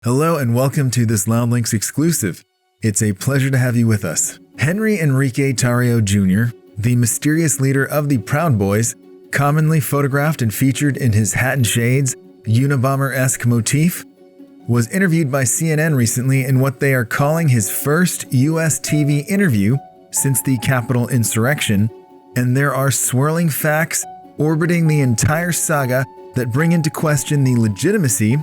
Hello and welcome to this Laudlinx Exclusive. It's a pleasure to have you with us. Enrique Tarrio Jr., the mysterious leader of the Proud Boys, commonly photographed and featured in his hat and shades, Unabomber-esque motif, was interviewed by CNN recently in what they are calling his first U.S. TV interview since the Capitol insurrection, and there are swirling facts orbiting the entire saga that bring into question the legitimacy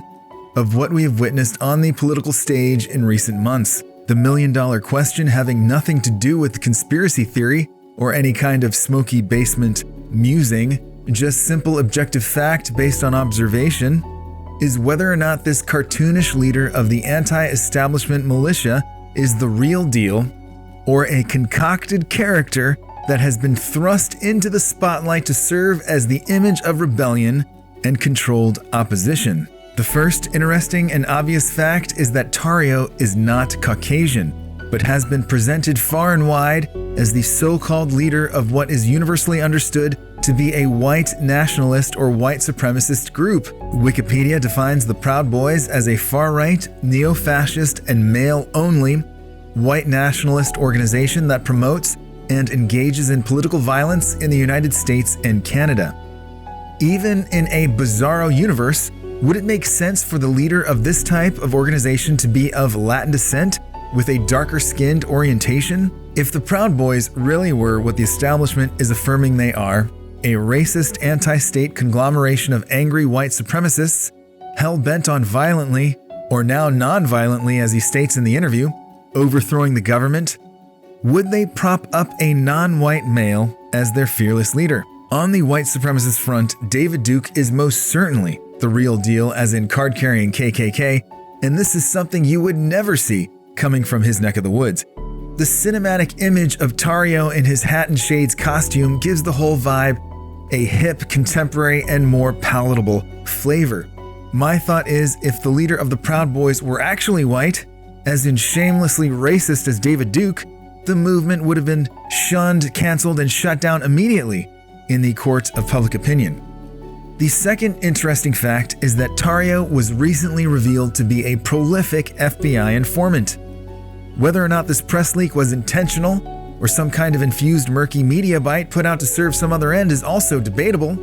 of what we have witnessed on the political stage in recent months. The million-dollar question, having nothing to do with conspiracy theory or any kind of smoky basement musing, just simple objective fact based on observation, is whether or not this cartoonish leader of the anti-establishment militia is the real deal or a concocted character that has been thrust into the spotlight to serve as the image of rebellion and controlled opposition. The first interesting and obvious fact is that Tarrio is not Caucasian, but has been presented far and wide as the so-called leader of what is universally understood to be a white nationalist or white supremacist group. Wikipedia defines the Proud Boys as a far-right, neo-fascist, and male-only white nationalist organization that promotes and engages in political violence in the United States and Canada. Even in a bizarro universe, would it make sense for the leader of this type of organization to be of Latin descent with a darker-skinned orientation? If the Proud Boys really were what the establishment is affirming they are, a racist anti-state conglomeration of angry white supremacists, hell-bent on violently, or now non-violently as he states in the interview, overthrowing the government, would they prop up a non-white male as their fearless leader? On the white supremacist front, David Duke is most certainly the real deal, as in card-carrying KKK, and this is something you would never see coming from his neck of the woods. The cinematic image of Tarrio in his hat and shades costume gives the whole vibe a hip, contemporary, and more palatable flavor. My thought is, if the leader of the Proud Boys were actually white, as in shamelessly racist as David Duke, the movement would have been shunned, canceled, and shut down immediately in the court of public opinion. The second interesting fact is that Tarrio was recently revealed to be a prolific FBI informant. Whether or not this press leak was intentional or some kind of infused murky media bite put out to serve some other end is also debatable,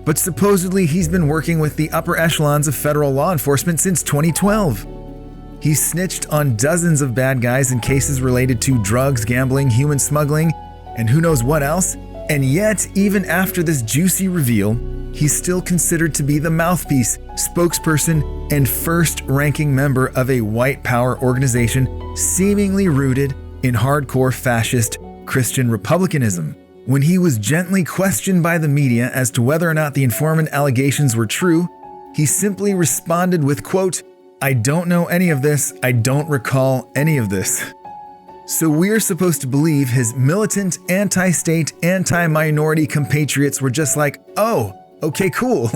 but supposedly he's been working with the upper echelons of federal law enforcement since 2012. He snitched on dozens of bad guys in cases related to drugs, gambling, human smuggling, and who knows what else, and yet, even after this juicy reveal, he's still considered to be the mouthpiece, spokesperson, and first-ranking member of a white power organization seemingly rooted in hardcore fascist Christian republicanism. When he was gently questioned by the media as to whether or not the informant allegations were true, he simply responded with, quote, "I don't know any of this. I don't recall any of this." So we're supposed to believe his militant, anti-state, anti-minority compatriots were just like, oh, okay, cool.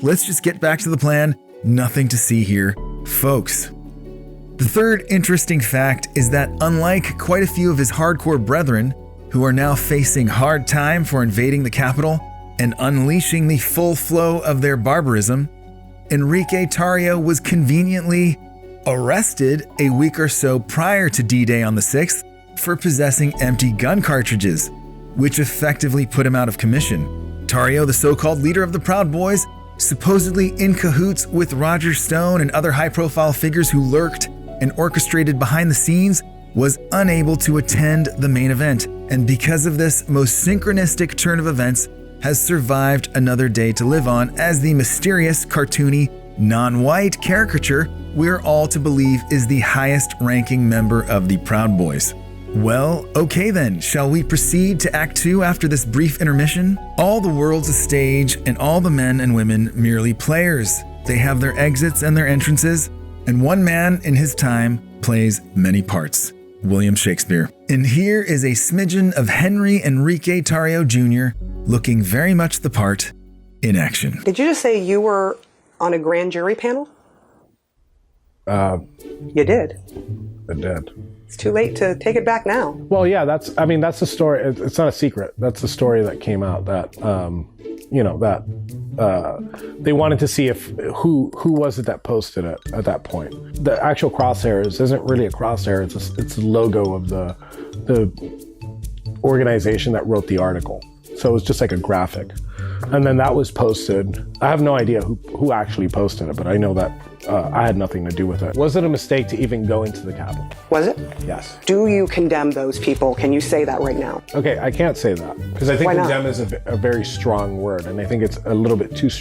Let's just get back to the plan. Nothing to see here, folks. The third interesting fact is that unlike quite a few of his hardcore brethren, who are now facing hard time for invading the Capitol and unleashing the full flow of their barbarism, Enrique Tarrio was conveniently arrested a week or so prior to D-Day on the 6th for possessing empty gun cartridges, which effectively put him out of commission. Tarrio, the so-called leader of the Proud Boys, supposedly in cahoots with Roger Stone and other high-profile figures who lurked and orchestrated behind the scenes, was unable to attend the main event, and because of this most synchronistic turn of events, has survived another day to live on as the mysterious, cartoony, non-white caricature we're all to believe is the highest-ranking member of the Proud Boys. Well, okay then, shall we proceed to Act 2 after this brief intermission? All the world's a stage, and all the men and women merely players. They have their exits and their entrances, and one man in his time plays many parts. William Shakespeare. And here is a smidgen of Enrique Tarrio Jr. looking very much the part in action. Did you just say you were on a grand jury panel? You did. I did. It's too late to take it back now. Well, yeah, that's the story. It's not a secret. That's the story that came out that, that they wanted to see if who was it that posted it at that point. The actual crosshairs isn't really a crosshair. It's the logo of the organization that wrote the article. So it was just like a graphic. And then that was posted. I have no idea who actually posted it, but I know that I had nothing to do with it. Was it a mistake to even go into the Capitol? Was it? Yes. Do you condemn those people? Can you say that right now? Okay, I can't say that because I think Why not? condemn is a very strong word, and I think it's a little bit too strong.